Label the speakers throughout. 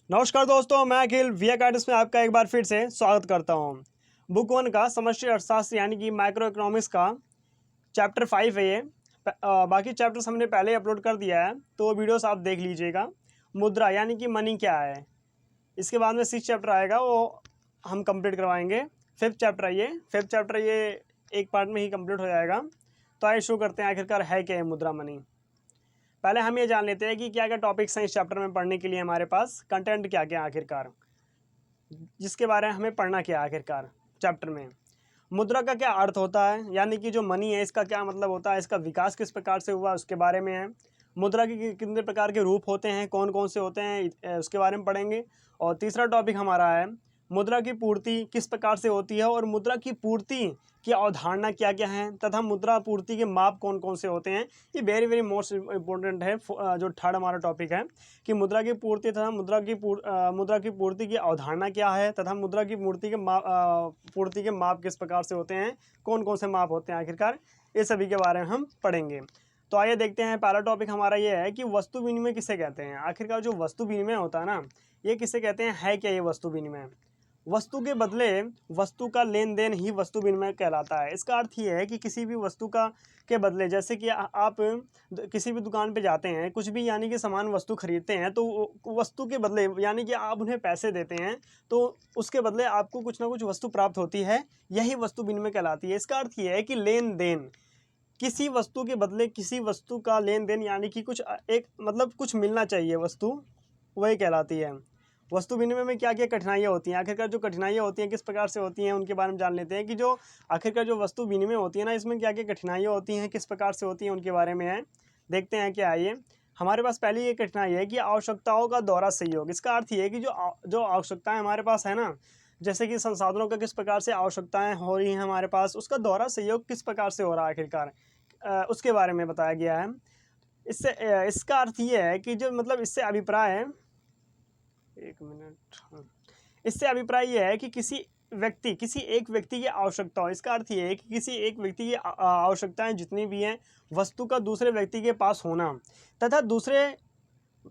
Speaker 1: नमस्कार दोस्तों, मैं अखिल वी आर्टिस्ट में आपका एक बार फिर से स्वागत करता हूं। बुक 1 का समष्टि अर्थशास्त्र यानी कि माइक्रो इकोनॉमिक्स का चैप्टर 5 है ये। बाकी चैप्टर्स हमने पहले अपलोड कर दिया है, तो वो वीडियोस आप देख लीजिएगा। मुद्रा यानी कि मनी क्या है, इसके बाद में 6 चैप्टर आएगा, वो हम कंप्लीट करवाएंगे। 5th चैप्टर ये एक पार्ट में ही कंप्लीट हो जाएगा। तो आइए शुरू करते हैं, आखिरकार है क्या ये मुद्रा मनी। पहले हम ये जान लेते हैं कि क्या क्या टॉपिक्स हैं इस चैप्टर में पढ़ने के लिए। हमारे पास कंटेंट क्या क्या आखिरकार, जिसके बारे में हमें पढ़ना क्या आखिरकार चैप्टर में। मुद्रा का क्या अर्थ होता है, यानी कि जो मनी है इसका क्या मतलब होता है, इसका विकास किस प्रकार से हुआ उसके बारे में है। मुद्रा के कितने प्रकार के रूप होते हैं, कौन कौन से होते हैं, उसके बारे में पढ़ेंगे। और तीसरा टॉपिक हमारा है मुद्रा की पूर्ति किस प्रकार से होती है और मुद्रा की पूर्ति की अवधारणा क्या क्या है, तथा मुद्रा पूर्ति के माप कौन कौन से होते हैं। ये वेरी वेरी मोस्ट इम्पोर्टेंट है। जो थर्ड हमारा टॉपिक है कि मुद्रा की पूर्ति तथा मुद्रा की पूर्ति की अवधारणा क्या है, तथा मुद्रा की पूर्ति के माप किस प्रकार से होते हैं, कौन कौन से माप होते हैं आखिरकार, ये सभी के बारे में हम पढ़ेंगे। तो आइए देखते हैं। पहला टॉपिक हमारा ये है कि वस्तु विनिमय किसे कहते हैं। आखिरकार जो वस्तु विनिमय होता है ना, ये किसे कहते हैं, है क्या ये वस्तु विनिमय। वस्तु के बदले वस्तु का लेन देन ही वस्तु विनिमय कहलाता है। इसका अर्थ ये है कि किसी भी वस्तु का के बदले, जैसे कि आप किसी भी दुकान पे जाते हैं, कुछ भी यानी कि सामान वस्तु खरीदते हैं, तो वस्तु के बदले यानी कि आप उन्हें पैसे देते हैं, तो उसके बदले आपको कुछ ना कुछ वस्तु प्राप्त होती है, यही वस्तु विनिमय कहलाती है। इसका अर्थ ये है कि लेन देन, किसी वस्तु के बदले किसी वस्तु का लेन देन, यानी कि कुछ एक मतलब कुछ मिलना चाहिए वस्तु, वही कहलाती है। वस्तु विनिमय में क्या क्या कठिनाइयाँ होती हैं, आखिरकार जो कठिनाइयाँ होती हैं किस प्रकार से होती हैं, उनके बारे में जान लेते हैं कि जो आखिरकार जो वस्तु विनिमय होती है ना, इसमें क्या क्या कठिनाइयाँ होती हैं, किस प्रकार से होती हैं, उनके बारे में है। देखते हैं क्या है ये। हमारे पास पहली ये कठिनाई है कि आवश्यकताओं का दोहरा सहयोग। इसका अर्थ ये है कि जो आवश्यकताएं हमारे पास है ना, जैसे कि संसाधनों का किस प्रकार से आवश्यकताएं हो रही हैं हमारे पास, उसका दोहरा सहयोग किस प्रकार से हो रहा है आखिरकार, उसके बारे में बताया गया है। इसका अर्थ ये है कि जो मतलब इससे अभिप्राय है, एक मिनट, हाँ। इससे अभिप्राय यह है कि किसी एक व्यक्ति की आवश्यकता हो। इसका अर्थ ये है कि किसी एक व्यक्ति की आवश्यकताएं जितनी भी हैं, वस्तु का दूसरे व्यक्ति के पास होना, तथा दूसरे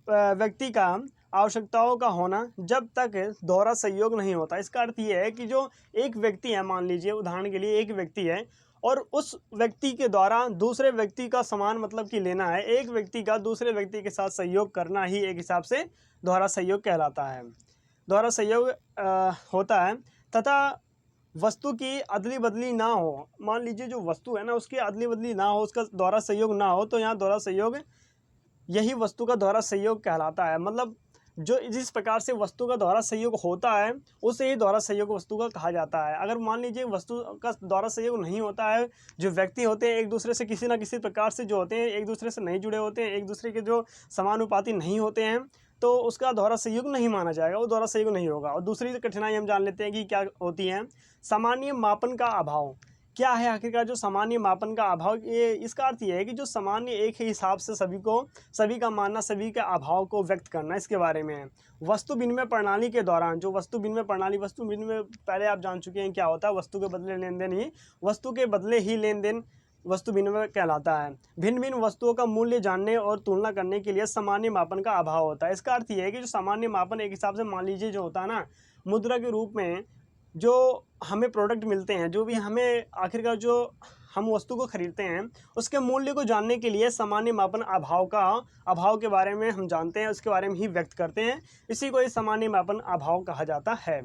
Speaker 1: व्यक्ति का आवश्यकताओं का होना जब तक दोहरा सहयोग नहीं होता। इसका अर्थ ये है कि जो एक व्यक्ति है, मान लीजिए उदाहरण के लिए एक व्यक्ति है, और उस व्यक्ति के द्वारा दूसरे व्यक्ति का सामान मतलब कि लेना है, एक व्यक्ति का दूसरे व्यक्ति के साथ सहयोग करना ही एक हिसाब से दोहरा सहयोग कहलाता है। दोहरा सहयोग होता है, तथा वस्तु की अदली बदली ना हो। मान लीजिए जो वस्तु है ना, उसकी अदली बदली ना हो, उसका दोहरा सहयोग ना हो, तो यहाँ दोहरा सहयोग, यही वस्तु का दोहरा सहयोग कहलाता है। मतलब जो जिस प्रकार से वस्तु का दोहरा सहयोग होता है, उसे ही दोहरा सहयोग वस्तु का कहा जाता है। अगर मान लीजिए वस्तु का दोहरा सहयोग नहीं होता है, जो व्यक्ति होते हैं एक दूसरे से किसी ना किसी प्रकार से जो होते हैं, एक दूसरे से नहीं जुड़े होते हैं, एक दूसरे के जो समानुपाती नहीं होते हैं, तो उसका दोहरा सहयोग नहीं माना जाएगा, वो दोहरा सहयोग नहीं होगा। और दूसरी कठिनाई हम जान लेते हैं कि क्या होती है। सामान्य मापन का अभाव। क्या है आखिरकार जो सामान्य मापन का अभाव, ये इसका अर्थ ये है कि जो सामान्य एक ही हिसाब से सभी का मानना, सभी के अभाव को व्यक्त करना, इसके बारे में है। वस्तु विनिमय प्रणाली के दौरान जो वस्तु विनिमय पहले आप जान चुके हैं क्या होता है। वस्तु के बदले लेन देन ही वस्तु के बदले ही लेन देन वस्तु विनिमय कहलाता है। भिन्न भिन्न वस्तुओं का मूल्य जानने और तुलना करने के लिए सामान्य मापन का अभाव होता है। इसका अर्थ ये है कि जो सामान्य मापन एक हिसाब से, मान लीजिए जो होता है ना, मुद्रा के रूप में जो हमें प्रोडक्ट मिलते हैं, जो भी हमें आखिरकार जो हम वस्तु को खरीदते हैं, उसके मूल्य को जानने के लिए सामान्य मापन अभाव के बारे में हम जानते हैं, उसके बारे में ही व्यक्त करते हैं। इसी को सामान्य मापन अभाव कहा जाता है।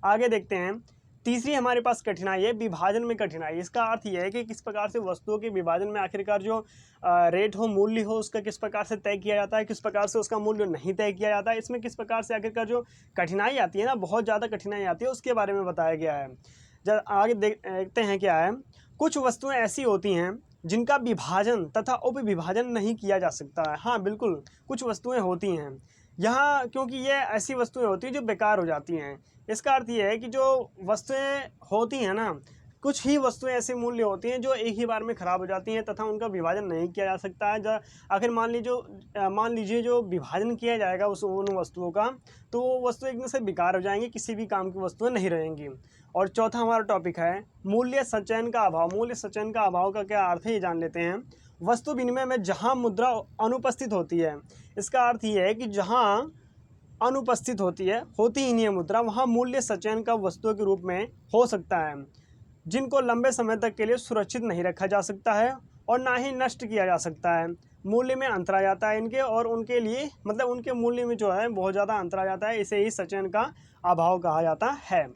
Speaker 1: आगे देखते हैं। तीसरी हमारे पास कठिनाई है विभाजन में कठिनाई। इसका अर्थ यह है कि किस प्रकार से वस्तुओं के विभाजन में आखिरकार जो रेट हो, मूल्य हो, उसका किस प्रकार से तय किया जाता है, किस प्रकार से उसका मूल्य नहीं तय किया जाता है। इसमें किस प्रकार से आखिरकार जो कठिनाई आती है ना, बहुत ज़्यादा कठिनाई आती है, उसके बारे में बताया गया है। जब आगे देखते हैं क्या है। कुछ वस्तुएं ऐसी होती हैं जिनका विभाजन तथा उपविभाजन नहीं किया जा सकता है। हाँ बिल्कुल, कुछ वस्तुएं होती हैं यहाँ, क्योंकि ये ऐसी वस्तुएं होती हैं जो बेकार हो जाती हैं। इसका अर्थ ये है कि जो वस्तुएं होती हैं ना, कुछ ही वस्तुएं ऐसे मूल्य होती हैं जो एक ही बार में ख़राब हो जाती हैं, तथा उनका विभाजन नहीं किया जा सकता है। आखिर मान लीजिए जो विभाजन किया जाएगा उन वस्तुओं का, तो वो वस्तु एकदम से बेकार हो जाएंगी, किसी भी काम की वस्तुएं नहीं रहेंगी। और चौथा हमारा टॉपिक है मूल्य संचयन का अभाव। मूल्य संचयन का अभाव का क्या अर्थ है, ये जान लेते हैं। वस्तु विनिमय में जहाँ मुद्रा अनुपस्थित होती है, इसका अर्थ ये है कि जहाँ अनुपस्थित होती ही नहीं है मुद्रा, वहाँ मूल्य सचयन का वस्तुओं के रूप में हो सकता है, जिनको लंबे समय तक के लिए सुरक्षित नहीं रखा जा सकता है और ना ही नष्ट किया जा सकता है। मूल्य में अंतर आ जाता है इनके, और उनके लिए मतलब उनके मूल्य में जो है बहुत ज़्यादा अंतर आ जाता है, इसे ही सचयन का अभाव कहा जाता है।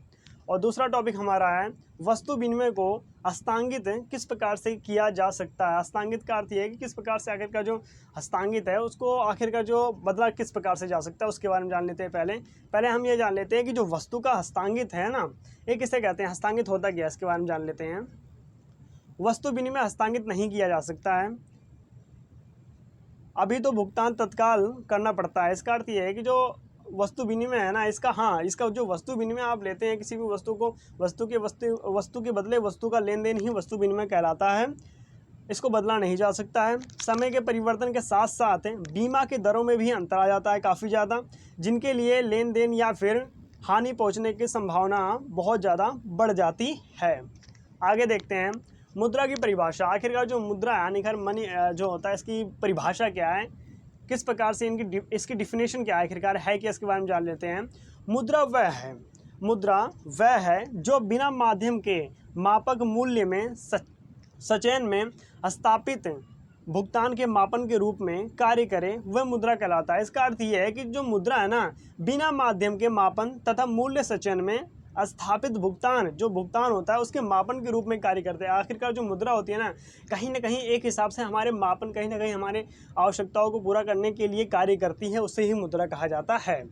Speaker 1: और दूसरा टॉपिक हमारा है वस्तु विनिमय को हस्तांगित किस प्रकार से किया जा सकता है। हस्तांगित का अर्थ यह है कि किस प्रकार से आखिर का जो हस्तांगित है उसको आखिर का जो बदला किस प्रकार से जा सकता है, उसके बारे में जान लेते हैं। पहले हम ये जान लेते हैं कि जो वस्तु का हस्तांगित है ना, ये किसे कहते हैं, हस्तांगित होता क्या है, इसके बारे में जान लेते हैं। वस्तु विनिमय हस्तांगित नहीं किया जा सकता है, अभी तो भुगतान तत्काल करना पड़ता है। इसका अर्थ ये है कि जो वस्तु विनिमय है ना, इसका जो वस्तु विनिमय आप लेते हैं किसी भी वस्तु को, वस्तु के बदले वस्तु का लेन देन ही वस्तु विनिमय कहलाता है। इसको बदला नहीं जा सकता है। समय के परिवर्तन के साथ साथ बीमा की दरों में भी अंतर आ जाता है काफ़ी ज़्यादा, जिनके लिए लेन देन या फिर हानि पहुंचने की संभावना बहुत ज़्यादा बढ़ जाती है। आगे देखते हैं मुद्रा की परिभाषा। आखिरकार जो मुद्रा है यानी मनी जो होता है, इसकी परिभाषा क्या है, किस प्रकार से इसकी डिफिनेशन क्या आखिरकार है क्या, इसके बारे में जान लेते हैं। मुद्रा वह है जो बिना माध्यम के मापक मूल्य में सचयन में स्थापित भुगतान के मापन के रूप में कार्य करे, वह मुद्रा कहलाता है। इसका अर्थ यह है कि जो मुद्रा है ना, बिना माध्यम के मापन तथा मूल्य सचयन में स्थापित जो भुगतान होता है उसके मापन के रूप में कार्य करते हैं। आखिरकार जो मुद्रा होती है ना कहीं एक हिसाब से हमारे मापन, कहीं ना कहीं हमारे आवश्यकताओं को पूरा करने के लिए कार्य करती है, उसे ही मुद्रा कहा जाता है।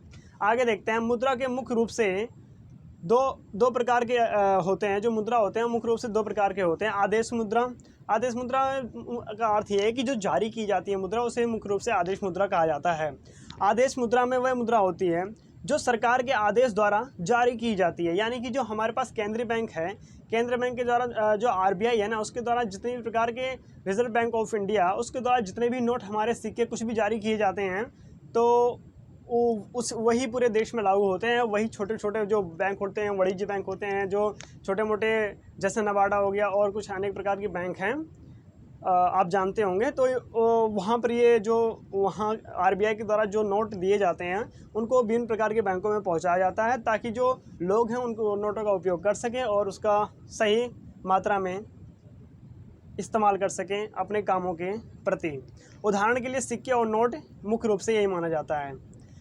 Speaker 1: आगे देखते हैं मुद्रा के मुख्य रूप से दो प्रकार के होते हैं। जो मुद्रा होते हैं मुख्य रूप से दो प्रकार के होते हैं। आदेश मुद्रा का अर्थ ये है कि जो जारी की जाती है मुद्रा, उसे मुख्य रूप से आदेश मुद्रा कहा जाता है। आदेश मुद्रा में वह मुद्रा होती है जो सरकार के आदेश द्वारा जारी की जाती है, यानी कि जो हमारे पास केंद्रीय बैंक है, केंद्रीय बैंक के द्वारा जो RBI है ना, उसके द्वारा जितने भी प्रकार के रिजर्व बैंक ऑफ इंडिया, उसके द्वारा जितने भी नोट, हमारे सिक्के कुछ भी जारी किए जाते हैं तो वही पूरे देश में लागू होते हैं। वही छोटे छोटे जो बैंक होते हैं, वाणिज्य बैंक होते हैं, जो छोटे मोटे जैसे नवाडा हो गया और कुछ अनेक प्रकार के बैंक हैं, आप जानते होंगे। तो वहाँ पर ये जो वहाँ RBI के द्वारा जो नोट दिए जाते हैं उनको विभिन्न प्रकार के बैंकों में पहुँचाया जाता है, ताकि जो लोग हैं उनको नोटों का उपयोग कर सकें और उसका सही मात्रा में इस्तेमाल कर सकें अपने कामों के प्रति। उदाहरण के लिए सिक्के और नोट मुख्य रूप से यही माना जाता है।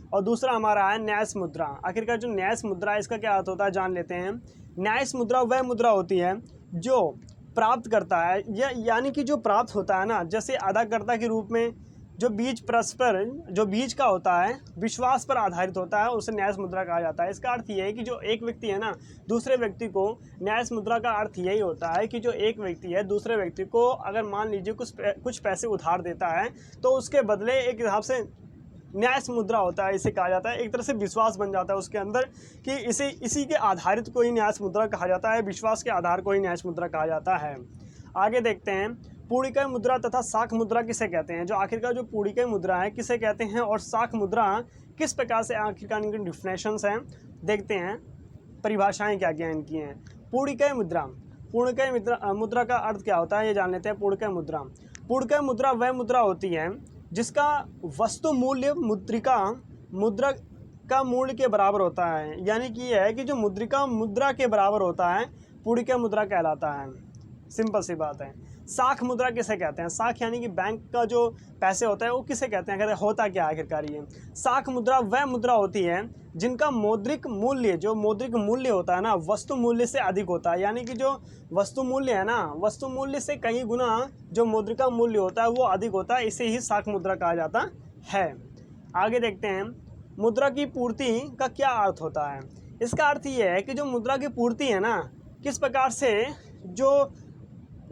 Speaker 1: और दूसरा हमारा है न्यास मुद्रा। आखिरकार जो न्यास मुद्रा है इसका क्या अर्थ होता है जान लेते हैं। न्यास मुद्रा वह मुद्रा होती है जो प्राप्त करता है, यानी कि जो प्राप्त होता है ना, जैसे अदाकर्ता के रूप में जो बीज का होता है, विश्वास पर आधारित होता है, उसे न्यास मुद्रा कहा जाता है। इसका अर्थ ये है कि जो एक व्यक्ति है ना, दूसरे व्यक्ति को, न्यास मुद्रा का अर्थ यही होता है कि जो एक व्यक्ति है दूसरे व्यक्ति को अगर मान लीजिए कुछ पैसे उधार देता है तो उसके बदले एक हिसाब से न्यास मुद्रा होता है, इसे कहा जाता है। एक तरह से विश्वास बन जाता है उसके अंदर कि इसी के आधारित को ही न्यास मुद्रा कहा जाता है, विश्वास के आधार को ही न्यास मुद्रा कहा जाता है। आगे देखते हैं पूर्णिकय मुद्रा तथा शाख मुद्रा किसे कहते हैं। जो आखिरकार जो पूर्णिकय मुद्रा है किसे कहते हैं और शाख मुद्रा किस प्रकार से आखिरकार इनके डिफिनेशंस हैं, देखते हैं परिभाषाएं क्या क्या इनकी हैं। पूर्णिकय मुद्रा का अर्थ क्या होता है ये जान लेते हैं। पूर्णिकय मुद्रा वह मुद्रा होती है जिसका वस्तु मूल्य मुद्रा का मूल्य के बराबर होता है, यानी कि यह है कि जो मुद्रा के बराबर होता है पूर्णिकय मुद्रा कहलाता है। सिंपल सी बात है। शाख मुद्रा किसे कहते हैं। शाख यानी कि बैंक का जो पैसे होता है वो किसे कहते हैं, होता क्या आखिरकार ये। शाख मुद्रा वह मुद्रा होती है जिनका मौद्रिक मूल्य होता है ना, वस्तु मूल्य से अधिक होता है, यानी कि जो वस्तु मूल्य है ना, वस्तु मूल्य से कई गुना जो मौद्रिका मूल्य होता है वो अधिक होता है, इसे ही शाख मुद्रा कहा जाता है। आगे देखते हैं मुद्रा की पूर्ति का क्या अर्थ होता है। इसका अर्थ ये है कि जो मुद्रा की पूर्ति है ना, किस प्रकार से जो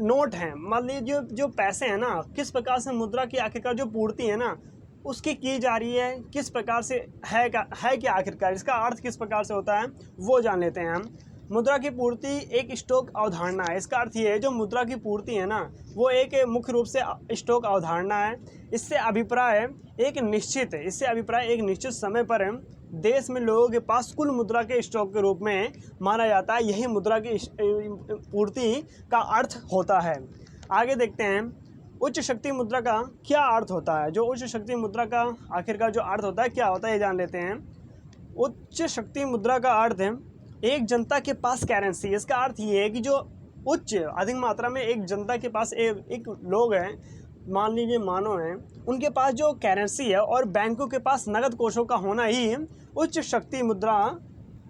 Speaker 1: नोट हैं, मान लीजिए जो पैसे हैं ना, किस प्रकार से मुद्रा की आखिरकार जो पूर्ति है ना उसकी की जा रही है, किस प्रकार से है क्या आखिरकार, इसका अर्थ किस प्रकार से होता है वो जान लेते हैं हम। मुद्रा की पूर्ति एक स्टॉक अवधारणा है। इसका अर्थ ये है जो मुद्रा की पूर्ति है ना वो एक मुख्य रूप से स्टॉक अवधारणा है। इससे अभिप्राय एक निश्चित समय पर देश में लोगों के पास कुल मुद्रा के स्टॉक के रूप में माना जाता है, यही मुद्रा की पूर्ति का अर्थ होता है। आगे देखते हैं उच्च शक्ति मुद्रा का क्या अर्थ होता है। जो उच्च शक्ति मुद्रा का आखिरकार जो अर्थ होता है क्या होता है ये जान लेते हैं। उच्च शक्ति मुद्रा का अर्थ है एक जनता के पास करेंसी। इसका अर्थ ये है कि जो उच्च अधिक मात्रा में एक जनता के पास एक लोग हैं, मान लीजिए मानव हैं, उनके पास जो करेंसी है और बैंकों के पास नगद कोषों का होना ही उच्च शक्ति मुद्रा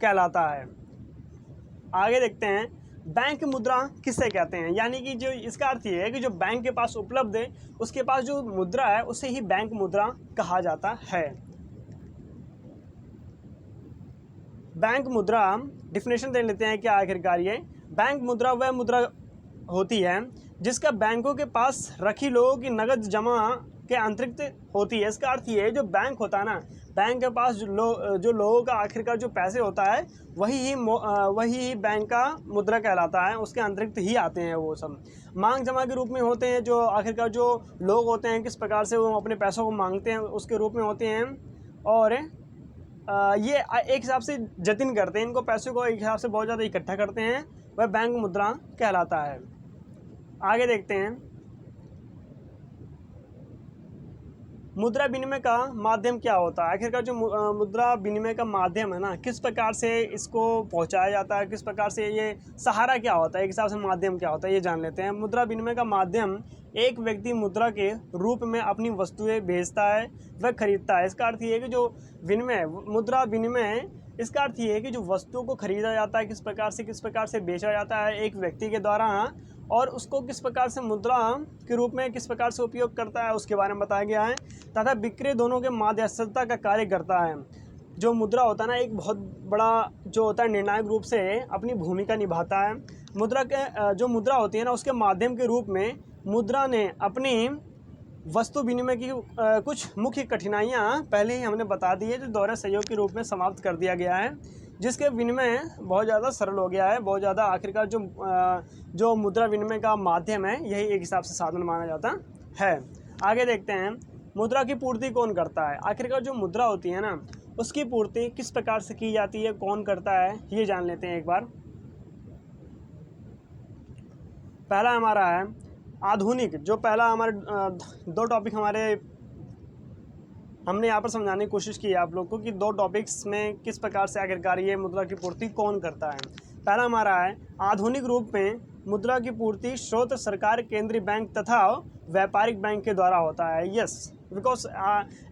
Speaker 1: कहलाता है। आगे देखते हैं बैंक मुद्रा किसे कहते हैं, यानी कि जो इसका अर्थ ये है कि जो बैंक के पास उपलब्ध है उसके पास जो मुद्रा है उसे ही बैंक मुद्रा कहा जाता है। बैंक मुद्रा डिफिनेशन दे लेते हैं क्या आखिरकार ये। बैंक मुद्रा वह मुद्रा होती है जिसका बैंकों के पास रखी लोगों की नगद जमा के अतिरिक्त होती है। इसका अर्थ ये है जो बैंक होता है ना, बैंक के पास जो लोगों का आखिरकार जो पैसे होता है वही बैंक का मुद्रा कहलाता है। उसके अतिरिक्त ही आते हैं वो सब मांग जमा के रूप में होते हैं। जो आखिरकार जो लोग होते हैं किस प्रकार से वो अपने पैसों को मांगते हैं उसके रूप में होते हैं, और ये एक हिसाब से जतन करते हैं, इनको पैसों को एक हिसाब से बहुत ज़्यादा इकट्ठा करते हैं, वह बैंक मुद्रा कहलाता है। आगे देखते हैं मुद्रा विनिमय का माध्यम क्या होता है। आखिरकार जो मुद्रा विनिमय का माध्यम है ना, किस प्रकार से इसको पहुंचाया जाता है, किस प्रकार से ये सहारा क्या होता है, एक हिसाब से माध्यम क्या होता है, ये जान लेते हैं। मुद्रा विनिमय का माध्यम एक व्यक्ति मुद्रा के रूप में अपनी वस्तुएं भेजता है वह खरीदता है। इसका अर्थ ये है कि जो विनिमय मुद्रा विनिमय, इसका अर्थ ये है कि जो वस्तुओं को खरीदा जाता है किस प्रकार से बेचा जाता है एक व्यक्ति के द्वारा, और उसको किस प्रकार से मुद्रा के रूप में किस प्रकार से उपयोग करता है उसके बारे में बताया गया है, तथा विक्रय दोनों के मध्यस्थता का कार्य करता है। जो मुद्रा होता है ना, एक बहुत बड़ा जो होता है निर्णायक रूप से अपनी भूमिका निभाता है। मुद्रा के जो मुद्रा होती है ना, उसके माध्यम के रूप में मुद्रा ने अपनी वस्तु विनिमय की कुछ मुख्य कठिनाइयाँ पहले ही हमने बता दी है, जो दोहरे सहयोग के रूप में समाप्त कर दिया गया है, जिसके विनिमय बहुत ज़्यादा सरल हो गया है, बहुत ज़्यादा। आखिरकार जो मुद्रा विनिमय का माध्यम है यही एक हिसाब से साधन माना जाता है। आगे देखते हैं मुद्रा की पूर्ति कौन करता है। आखिरकार जो मुद्रा होती है ना, उसकी पूर्ति किस प्रकार से की जाती है, कौन करता है, ये जान लेते हैं एक बार। पहला हमारा है आधुनिक। जो पहला हमारे दो टॉपिक हमने यहाँ पर समझाने की कोशिश की है आप लोग को कि दो टॉपिक्स में किस प्रकार से आखिरकार ये मुद्रा की पूर्ति कौन करता है। पहला हमारा है आधुनिक रूप में मुद्रा की पूर्ति स्रोत सरकार, केंद्रीय बैंक तथा व्यापारिक बैंक के द्वारा होता है। यस, बिकॉज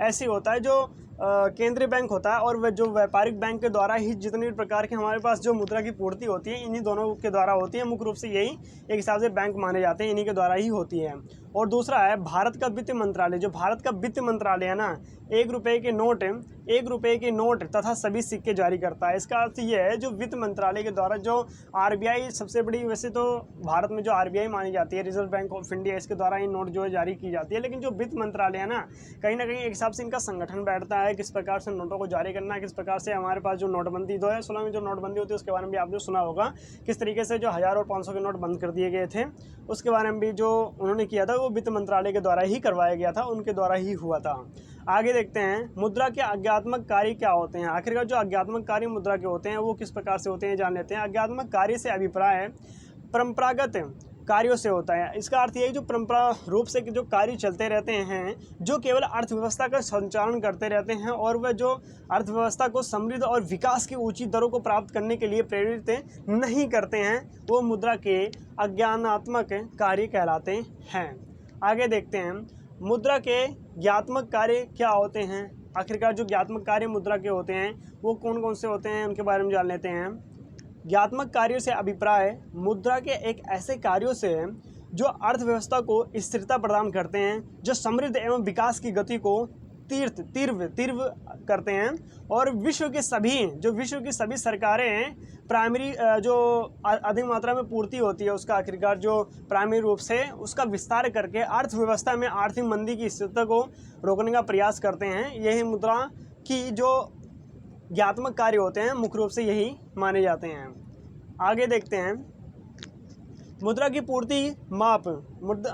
Speaker 1: ऐसे होता है जो केंद्रीय बैंक होता है और वह जो व्यापारिक बैंक के द्वारा ही जितनी प्रकार के हमारे पास जो मुद्रा की पूर्ति होती है इन्हीं दोनों के द्वारा होती है। मुख्य रूप से यही एक हिसाब से बैंक माने जाते हैं, इन्हीं के द्वारा ही होती है। और दूसरा है भारत का वित्त मंत्रालय। जो भारत का वित्त मंत्रालय है ना, 1 रुपये के नोट तथा सभी सिक्के जारी करता है। इसका अर्थ ये है जो वित्त मंत्रालय के द्वारा जो आरबीआई सबसे बड़ी, वैसे तो भारत में जो आरबीआई मानी जाती है, रिजर्व बैंक ऑफ इंडिया, इसके द्वारा ये नोट जो है जारी की जाती है। लेकिन जो वित्त मंत्रालय है ना, कहीं ना कहीं एक हिसाब से इनका संगठन बैठता है, किस प्रकार से नोटों को जारी करना है, किस प्रकार से हमारे पास जो नोटबंदी 2016 में जो नोटबंदी होती है उसके बारे में भी आपने सुना होगा, किस तरीके से जो 1000 और 500 के नोट बंद कर दिए गए थे, उसके बारे में भी जो उन्होंने किया था वो वित्त मंत्रालय के द्वारा ही करवाया गया था, उनके द्वारा ही हुआ था। आगे देखते हैं मुद्रा के अज्ञात्मक कार्य क्या होते हैं। आखिरकार जो अज्ञात्मक कार्य मुद्रा के होते हैं वो किस प्रकार से होते हैं जान लेते हैं। अज्ञात्मक कार्य से अभिप्राय परंपरागत कार्यों से होता है। इसका अर्थ ये है जो परंपरा रूप से जो कार्य चलते रहते हैं, जो केवल अर्थव्यवस्था का संचालन करते रहते हैं और वह जो अर्थव्यवस्था को समृद्ध और विकास की ऊंची दरों को प्राप्त करने के लिए प्रेरित नहीं करते हैं, वो मुद्रा के अज्ञानात्मक कार्य कहलाते हैं। आगे देखते हैं मुद्रा के ज्ञात्मक कार्य क्या होते हैं। आखिरकार जो ज्ञात्मक कार्य मुद्रा के होते हैं वो कौन कौन से होते हैं उनके बारे में जान लेते हैं। ज्ञात्मक कार्यों से अभिप्राय मुद्रा के एक ऐसे कार्यों से जो अर्थव्यवस्था को स्थिरता प्रदान करते हैं, जो समृद्ध एवं विकास की गति को तीव्र करते हैं, और विश्व की सभी सरकारें प्राइमरी जो अधिक मात्रा में पूर्ति होती है उसका आखिरकार जो प्राइमरी रूप से उसका विस्तार करके अर्थव्यवस्था में आर्थिक मंदी की स्थिति को रोकने का प्रयास करते हैं। यही मुद्रा की जो ज्ञात्मक कार्य होते हैं मुख्य रूप से यही माने जाते हैं। आगे देखते हैं मुद्रा की पूर्ति माप।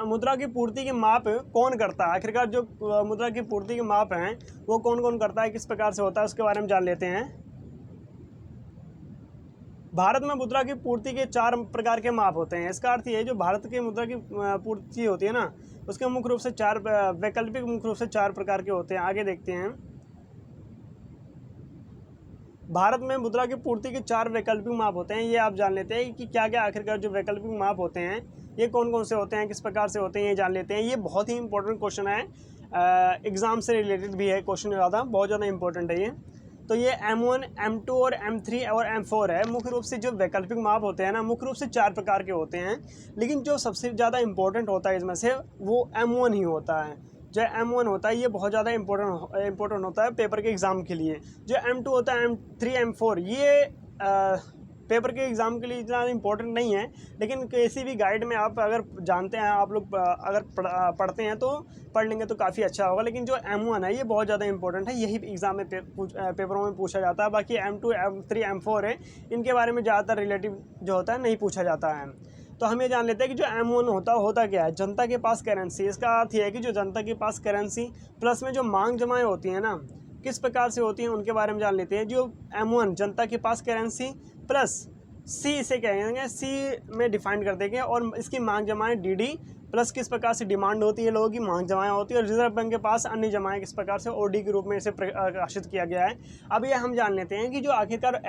Speaker 1: मुद्रा की पूर्ति के माप कौन करता है। आखिरकार जो मुद्रा की पूर्ति के माप हैं वो कौन कौन करता है, किस प्रकार से होता है, उसके बारे में जान लेते हैं। भारत में मुद्रा की पूर्ति के 4 प्रकार के माप होते हैं। इसका अर्थ ये है जो भारत की मुद्रा की पूर्ति होती है ना, उसके मुख्य रूप से 4 वैकल्पिक मुख्य रूप से 4 प्रकार के होते हैं। आगे देखते हैं भारत में मुद्रा की पूर्ति के 4 वैकल्पिक माप होते हैं, ये आप जान लेते हैं कि क्या क्या आखिरकार जो वैकल्पिक माप होते हैं ये कौन कौन से होते हैं, किस प्रकार से होते हैं, ये जान लेते हैं। ये बहुत ही इंपॉर्टेंट क्वेश्चन है, एग्ज़ाम से रिलेटेड भी है क्वेश्चन, बहुत ज़्यादा इंपॉर्टेंट है ये। तो ये M1, M2 और M3 और M4 है। मुख्य रूप से जो वैकल्पिक माप होते हैं ना, मुख्य रूप से 4 प्रकार के होते हैं, लेकिन जो सबसे ज़्यादा इंपॉर्टेंट होता है इसमें से वो M1 ही होता है। जो M1 होता है ये बहुत ज़्यादा इंपॉर्टेंट होता है पेपर के एग्ज़ाम के लिए। जो M2 होता है, M3, M4 ये पेपर के एग्ज़ाम के लिए इतना इंपॉर्टेंट नहीं है, लेकिन किसी भी गाइड में आप अगर जानते हैं, आप लोग अगर पढ़ते हैं तो पढ़ लेंगे तो काफ़ी अच्छा होगा। लेकिन जो M1 है ये बहुत ज़्यादा इंपॉर्टेंट है, यही एग्ज़ाम में पेपरों में पूछा जाता है। बाकी M2, M3, M4 है, इनके बारे में ज़्यादातर रिलेटिव जो होता है नहीं पूछा जाता है। तो हम ये जान लेते हैं कि जो M1 होता क्या है, जनता के पास करेंसी। इसका अर्थ यह है कि जो जनता के पास करेंसी प्लस में जो मांग जमाएँ होती हैं ना, किस प्रकार से होती हैं उनके बारे में जान लेते हैं। जो M1 जनता के पास करेंसी प्लस सी इसे कहेंगे, सी में डिफाइन कर देंगे, और इसकी मांग जमाएँ DD प्लस किस प्रकार से डिमांड होती है, लोगों की मांग जमाएँ होती है, और रिजर्व बैंक के पास अन्य जमाएँ किस प्रकार से OD के रूप में इसे प्रकाशित किया गया है। अब ये हम जान लेते हैं कि जो आखिरकार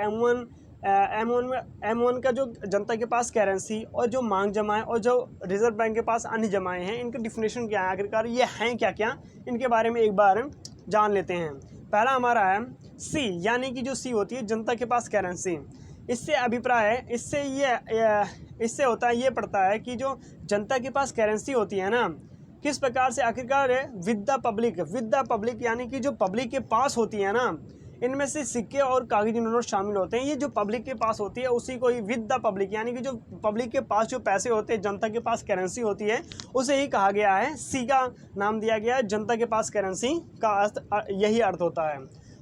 Speaker 1: M1 का जो जनता के पास करेंसी और जो मांग जमाएँ और जो रिजर्व बैंक के पास अन्य जमाएँ हैं, इनका डिफिनेशन क्या है, आखिरकार ये हैं क्या क्या, इनके बारे में एक बार जान लेते हैं। पहला हमारा है सी, यानी कि जो सी होती है जनता के पास करेंसी। इससे अभिप्राय है, इससे होता है, ये पड़ता है कि जो जनता के पास करेंसी होती है ना, किस प्रकार से आखिरकार विद द पब्लिक यानी कि जो पब्लिक के पास होती है ना, इनमें से सिक्के और कागजी नोट शामिल होते हैं। ये जो पब्लिक के पास होती है उसी को ही विद द पब्लिक, यानी कि जो पब्लिक के पास जो पैसे होते हैं, जनता के पास करेंसी होती है, उसे ही कहा गया है, सी का नाम दिया गया है। जनता के पास करेंसी का अर्थ यही अर्थ होता है।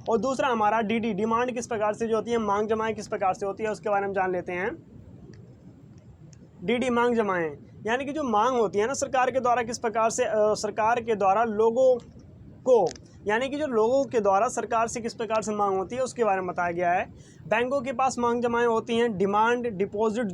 Speaker 1: और दूसरा हमारा DD, डिमांड किस प्रकार से जो होती है, मांग जमाएँ किस प्रकार से होती है, उसके बारे में जान लेते हैं। DD मांग जमाएँ, यानी कि जो मांग होती है ना सरकार के द्वारा, किस प्रकार से सरकार के द्वारा लोगों को, यानी कि जो लोगों के द्वारा सरकार से किस प्रकार से मांग होती है, उसके बारे में बताया गया है। बैंकों के पास मांग जमाएँ होती हैं। डिमांड डिपॉजिट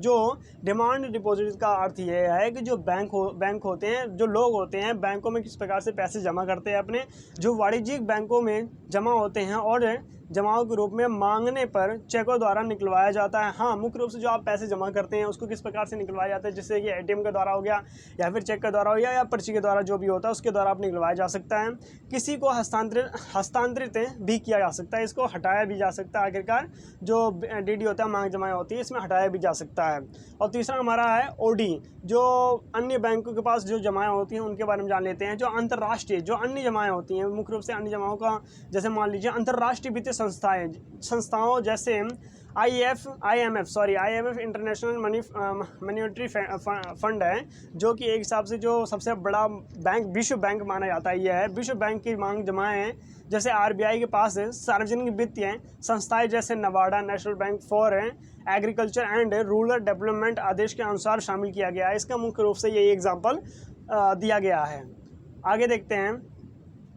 Speaker 1: का अर्थ ये है कि जो बैंक होते हैं, जो लोग होते हैं बैंकों में किस प्रकार से पैसे जमा करते हैं अपने, जो वाणिज्यिक बैंकों में जमा होते हैं और जमाओं के रूप में मांगने पर चेकों द्वारा निकलवाया जाता है। हाँ, मुख्य रूप से जो आप पैसे जमा करते हैं उसको किस प्रकार से निकलवाया जाता है, जैसे कि ATM के द्वारा हो गया, या फिर चेक के द्वारा हो गया, या पर्ची के द्वारा, जो भी होता है उसके द्वारा आप निकलवाया जा सकता है। किसी को हस्तांतरित भी किया जा सकता है, इसको हटाया भी जा सकता है। आखिरकार जो DD होता है, मांग जमाएँ होती है, इसमें हटाया भी जा सकता है। और तीसरा हमारा है OD, जो अन्य बैंकों के पास जो जमाएँ होती हैं उनके बारे में जान लेते हैं। जो अंतर्राष्ट्रीय जो अन्य जमाएँ होती हैं, मुख्य रूप से अन्य जमाओं का, जैसे मान लीजिए अंतर्राष्ट्रीय वित्तीय संस्थाओं जैसे IMF इंटरनेशनल मॉनेटरी फंड है, जो कि एक हिसाब से जो सबसे बड़ा बैंक विश्व बैंक माना जाता है। यह है विश्व बैंक की मांग जमाएँ हैं। जैसे RBI के पास सार्वजनिक वित्तीय संस्थाएं जैसे नवाडा, National Bank for Agriculture and Rural Development आदेश के अनुसार शामिल किया गया है। इसका मुख्य रूप से यही एग्जाम्पल दिया गया है। आगे देखते हैं।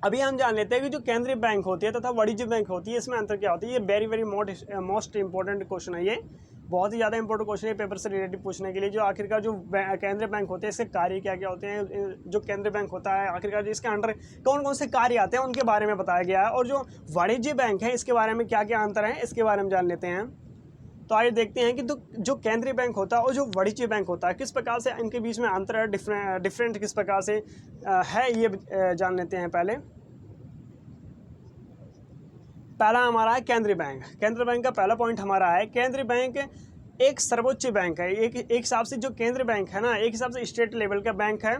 Speaker 1: अभी हम जान लेते हैं कि जो केंद्रीय बैंक होती है तथा वाणिज्यिक बैंक होती है, इसमें अंतर क्या होती है। ये वेरी मोस्ट इंपॉर्टेंट क्वेश्चन है, ये बहुत ही ज़्यादा इंपॉर्टेंट क्वेश्चन है पेपर से रिलेटेड पूछने के लिए। जो आखिरकार जो केंद्रीय बैंक होते हैं, इसके कार्य क्या क्या होते हैं, जो केंद्रीय बैंक होता है आखिरकार इसके अंडर कौन कौन से कार्य आते हैं, उनके बारे में बताया गया है। और जो वाणिज्य बैंक है, इसके बारे में क्या क्या अंतर है, इसके बारे में जान लेते हैं। तो आइए देखते हैं कि जो केंद्रीय बैंक होता है और जो वाणिज्य बैंक होता है, किस प्रकार से इनके बीच में अंतर है, डिफरेंट किस प्रकार से है, ये जान लेते हैं। पहला हमारा है केंद्रीय बैंक। केंद्रीय बैंक का पहला पॉइंट हमारा है, केंद्रीय बैंक एक सर्वोच्च बैंक है। एक हिसाब से जो केंद्रीय बैंक है ना, एक हिसाब से स्टेट लेवल का बैंक है,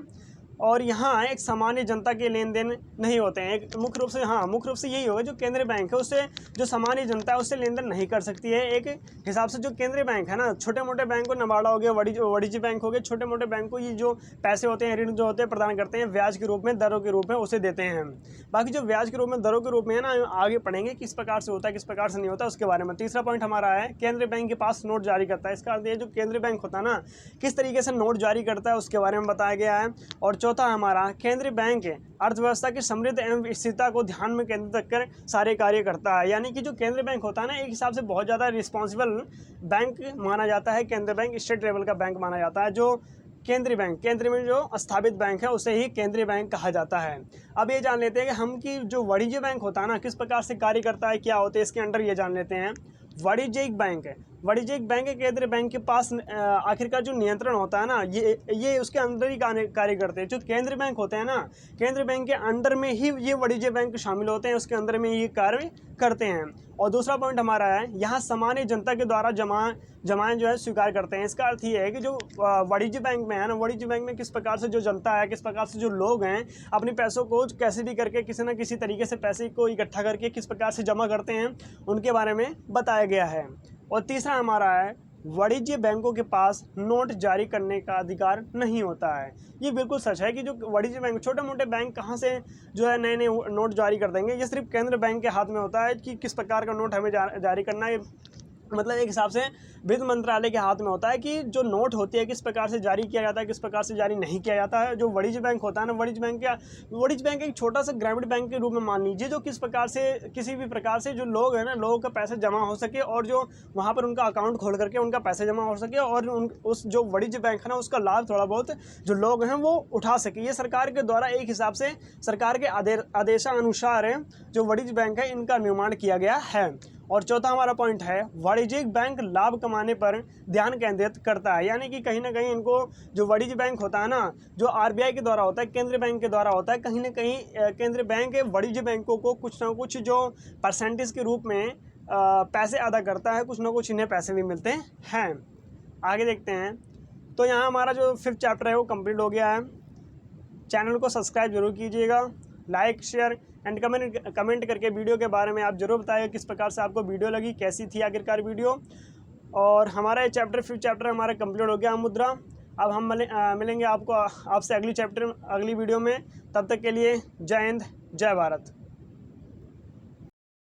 Speaker 1: और यहाँ एक सामान्य जनता के लेन देन नहीं होते हैं। एक मुख्य रूप से यही होगा, जो केंद्रीय बैंक है उससे जो सामान्य जनता है उससे लेन देन नहीं कर सकती है। एक हिसाब से जो केंद्रीय बैंक है ना, छोटे मोटे बैंक को, नबार्ड हो गया, वाणिज्य बैंक हो गए, छोटे मोटे बैंक को ये जो पैसे होते हैं, ऋण जो होते हैं, प्रदान करते हैं ब्याज के रूप में, दरों के रूप में उसे देते हैं। बाकी जो ब्याज के रूप में, दरों के रूप में है ना, आगे पढ़ेंगे किस प्रकार से होता है, किस प्रकार से नहीं होता, उसके बारे में। तीसरा पॉइंट हमारा है, केंद्रीय बैंक के पास नोट जारी करता है। इसका अर्थ ये जो केंद्रीय बैंक होता है ना, किस तरीके से नोट जारी करता है उसके बारे में बताया गया है। और चौथा हमारा, केंद्रीय बैंक अर्थव्यवस्था की समृद्धि एवं स्थिरता को ध्यान में केंद्रित कर सारे कार्य करता है। यानी कि जो केंद्रीय बैंक होता है ना, एक हिसाब से बहुत ज़्यादा रिस्पॉन्सिबल बैंक माना जाता है। केंद्रीय बैंक स्टेट लेवल का बैंक माना जाता है। जो केंद्रीय में जो स्थापित बैंक है उसे ही केंद्रीय बैंक कहा जाता है। अब ये जान लेते हैं कि जो वाणिज्य बैंक होता है ना, किस प्रकार से कार्य करता है, क्या होते हैं इसके अंडर, ये जान लेते हैं। वाणिज्यिक बैंक है। वाणिज्यिक बैंक केंद्रीय बैंक के पास आखिरकार जो नियंत्रण होता है ना, ये उसके अंदर ही कार्य करते हैं। जो केंद्रीय बैंक होते हैं ना, केंद्रीय बैंक के अंडर में ही ये वाणिज्य बैंक शामिल होते हैं, उसके अंदर में ये कार्य करते हैं। और दूसरा पॉइंट हमारा है, यहाँ सामान्य जनता के द्वारा जमाएं जो है स्वीकार करते हैं। इसका अर्थ ये है कि जो वाणिज्य बैंक में है ना, वाणिज्य बैंक में किस प्रकार से जो जनता है, किस प्रकार से जो लोग हैं अपने पैसों को कैसे भी करके किसी न किसी तरीके से पैसे को इकट्ठा करके किस प्रकार से जमा करते हैं, उनके बारे में बताया गया है। और तीसरा हमारा है, वाणिज्य बैंकों के पास नोट जारी करने का अधिकार नहीं होता है। ये बिल्कुल सच है कि जो वाणिज्य बैंक, छोटे मोटे बैंक कहाँ से जो है नए नए नोट जारी कर देंगे। ये सिर्फ केंद्र बैंक के हाथ में होता है कि किस प्रकार का नोट हमें जारी करना है। मतलब एक हिसाब से वित्त मंत्रालय के हाथ में होता है कि जो नोट होती है किस प्रकार से जारी किया जाता है, किस प्रकार से जारी नहीं किया जाता है। जो वाणिज्य बैंक होता है ना, वाणिज्य बैंक एक छोटा सा ग्रामीण बैंक के रूप में मान लीजिए, जो किस प्रकार से किसी भी प्रकार से जो लोग हैं ना, लोगों का पैसा जमा हो सके और जो वहाँ पर उनका अकाउंट खोल करके उनका पैसा जमा हो सके और उस जो वाणिज्य बैंक है ना, उसका लाभ थोड़ा बहुत जो लोग हैं वो उठा सके। ये सरकार के द्वारा एक हिसाब से सरकार के आदेशानुसार जो वाणिज्य बैंक है इनका निर्माण किया गया है। और चौथा हमारा पॉइंट है, वाणिज्यिक बैंक लाभ कमाने पर ध्यान केंद्रित करता है। यानी कि कहीं ना कहीं इनको जो वाणिज्य बैंक होता है ना, जो आरबीआई के द्वारा होता है, केंद्रीय बैंक के द्वारा होता है, कहीं ना कहीं केंद्रीय बैंक वाणिज्य बैंकों को कुछ ना कुछ जो परसेंटेज के रूप में पैसे अदा करता है, कुछ ना कुछ इन्हें पैसे भी मिलते हैं। आगे देखते हैं। तो यहाँ हमारा जो 5th चैप्टर है वो कंप्लीट हो गया है। चैनल को सब्सक्राइब जरूर कीजिएगा, लाइक शेयर एंड कमेंट करके वीडियो के बारे में आप जरूर बताइए किस प्रकार से आपको वीडियो लगी, कैसी थी आखिरकार वीडियो। और हमारा ये 5th चैप्टर हमारा कंप्लीट हो गया मुद्रा। अब हम मिलेंगे आपसे अगली वीडियो में। तब तक के लिए जय हिंद, जय भारत।